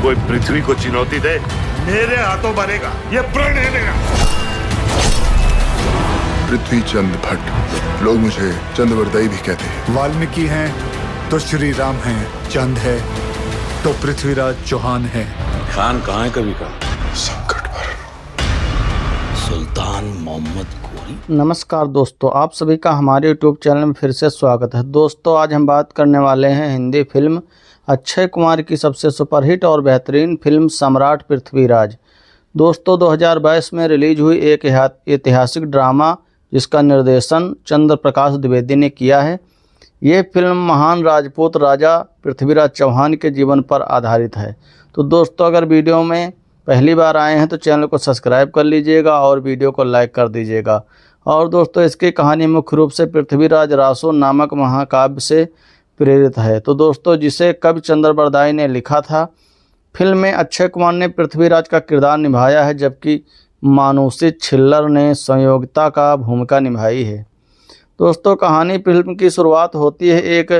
कोई पृथ्वी को चुनौती दे, मेरे हाथों बनेगा, ये प्रण है मेरा। पृथ्वी चंद भट्ट, लोग मुझे चंद्रवरदाई भी कहते हैं। वाल्मीकि हैं तो श्री राम हैं, चंद है तो पृथ्वीराज चौहान है। खान कहाँ है कभी का? संकट पर सुल्तान मोहम्मद गोरी। नमस्कार दोस्तों, आप सभी का हमारे YouTube चैनल में फिर से स्वागत है। दोस्तों, आज हम बात करने वाले हैं हिंदी फिल्म अक्षय कुमार की सबसे सुपरहिट और बेहतरीन फिल्म सम्राट पृथ्वीराज। दोस्तों, 2022 में रिलीज हुई एक ऐतिहासिक ड्रामा जिसका निर्देशन चंद्र प्रकाश द्विवेदी ने किया है। ये फिल्म महान राजपूत राजा पृथ्वीराज चौहान के जीवन पर आधारित है। तो दोस्तों, अगर वीडियो में पहली बार आए हैं तो चैनल को सब्सक्राइब कर लीजिएगा और वीडियो को लाइक कर दीजिएगा। और दोस्तों, इसकी कहानी मुख्य रूप से पृथ्वीराज रासो नामक महाकाव्य से प्रेरित है। तो दोस्तों, जिसे कवि चंद्र बरदाई ने लिखा था। फिल्म में अक्षय कुमार ने पृथ्वीराज का किरदार निभाया है, जबकि मानुषी छिल्लर ने संयोगिता का भूमिका निभाई है। दोस्तों, कहानी फिल्म की शुरुआत होती है एक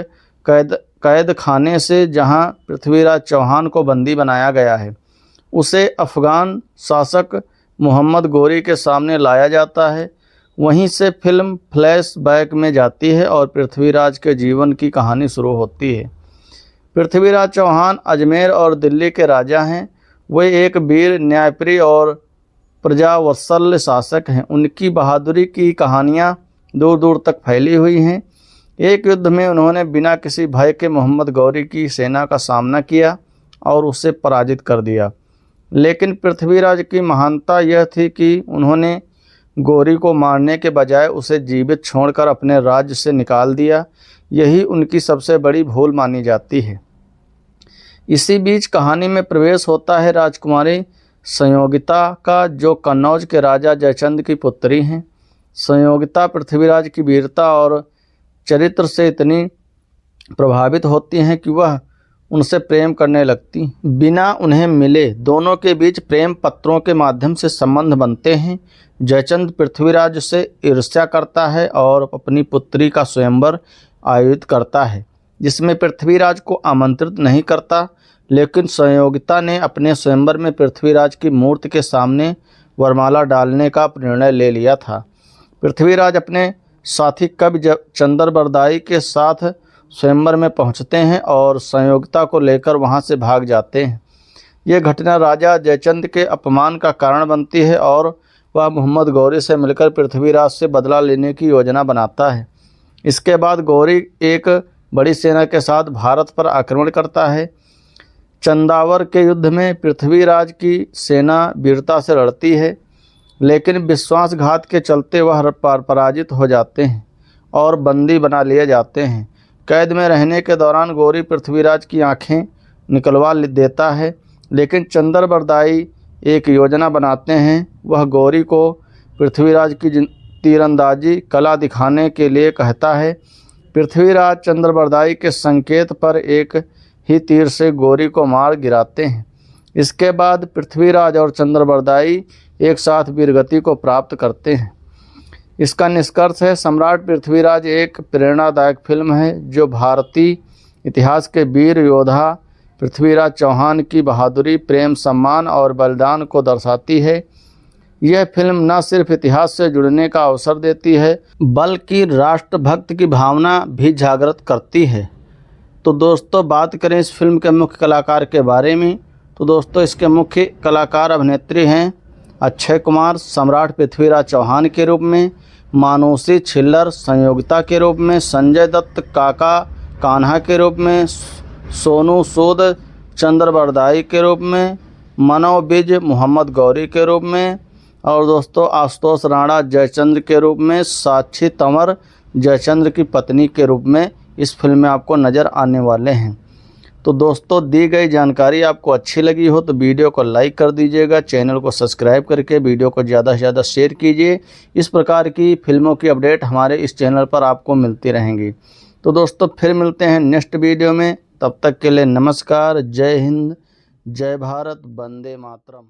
कैद खाने से, जहां पृथ्वीराज चौहान को बंदी बनाया गया है। उसे अफगान शासक मोहम्मद गोरी के सामने लाया जाता है। वहीं से फिल्म फ्लैशबैक में जाती है और पृथ्वीराज के जीवन की कहानी शुरू होती है। पृथ्वीराज चौहान अजमेर और दिल्ली के राजा हैं। वे एक वीर, न्यायप्रिय और प्रजावत्सल शासक हैं। उनकी बहादुरी की कहानियाँ दूर दूर तक फैली हुई हैं। एक युद्ध में उन्होंने बिना किसी भय के मोहम्मद गौरी की सेना का सामना किया और उसे पराजित कर दिया। लेकिन पृथ्वीराज की महानता यह थी कि उन्होंने गौरी को मारने के बजाय उसे जीवित छोड़कर अपने राज्य से निकाल दिया। यही उनकी सबसे बड़ी भूल मानी जाती है। इसी बीच कहानी में प्रवेश होता है राजकुमारी संयोगिता का, जो कन्नौज के राजा जयचंद की पुत्री हैं। संयोगिता पृथ्वीराज की वीरता और चरित्र से इतनी प्रभावित होती हैं कि वह उनसे प्रेम करने लगती। बिना उन्हें मिले दोनों के बीच प्रेम पत्रों के माध्यम से संबंध बनते हैं। जयचंद पृथ्वीराज से ईर्ष्या करता है और अपनी पुत्री का स्वयंवर आयोजित करता है, जिसमें पृथ्वीराज को आमंत्रित नहीं करता। लेकिन संयोगिता ने अपने स्वयंवर में पृथ्वीराज की मूर्ति के सामने वरमाला डालने का निर्णय ले लिया था। पृथ्वीराज अपने साथी कवि चंद्र बरदाई के साथ स्वयंवर में पहुंचते हैं और संयोगिता को लेकर वहां से भाग जाते हैं। ये घटना राजा जयचंद के अपमान का कारण बनती है और वह मोहम्मद गौरी से मिलकर पृथ्वीराज से बदला लेने की योजना बनाता है। इसके बाद गौरी एक बड़ी सेना के साथ भारत पर आक्रमण करता है। चंदावर के युद्ध में पृथ्वीराज की सेना वीरता से लड़ती है, लेकिन विश्वासघात के चलते वह पराजित हो जाते हैं और बंदी बना लिए जाते हैं। कैद में रहने के दौरान गौरी पृथ्वीराज की आंखें निकलवा देता है, लेकिन चंद्र बरदाई एक योजना बनाते हैं। वह गौरी को पृथ्वीराज की तीरंदाजी कला दिखाने के लिए कहता है। पृथ्वीराज चंद्र बरदाई के संकेत पर एक ही तीर से गौरी को मार गिराते हैं। इसके बाद पृथ्वीराज और चंद्र बरदाई एक साथ वीरगति को प्राप्त करते हैं। इसका निष्कर्ष है, सम्राट पृथ्वीराज एक प्रेरणादायक फिल्म है जो भारतीय इतिहास के वीर योद्धा पृथ्वीराज चौहान की बहादुरी, प्रेम, सम्मान और बलिदान को दर्शाती है। यह फिल्म न सिर्फ इतिहास से जुड़ने का अवसर देती है, बल्कि राष्ट्रभक्त की भावना भी जागृत करती है। तो दोस्तों, बात करें इस फिल्म के मुख्य कलाकार के बारे में, तो दोस्तों इसके मुख्य कलाकार अभिनेत्री हैं अक्षय कुमार सम्राट पृथ्वीराज चौहान के रूप में, मानुषी छिल्लर संयोगिता के रूप में, संजय दत्त काका कान्हा के रूप में, सोनू सूद चंद्र बरदाई के रूप में, मनोविज मोहम्मद गौरी के रूप में, और दोस्तों आशुतोष राणा जयचंद्र के रूप में, साक्षी तंवर जयचंद्र की पत्नी के रूप में इस फिल्म में आपको नज़र आने वाले हैं। तो दोस्तों, दी गई जानकारी आपको अच्छी लगी हो तो वीडियो को लाइक कर दीजिएगा, चैनल को सब्सक्राइब करके वीडियो को ज़्यादा से ज़्यादा शेयर कीजिए। इस प्रकार की फिल्मों की अपडेट हमारे इस चैनल पर आपको मिलती रहेंगी। तो दोस्तों, फिर मिलते हैं नेक्स्ट वीडियो में। तब तक के लिए नमस्कार, जय हिंद, जय भारत, वंदे मातरम।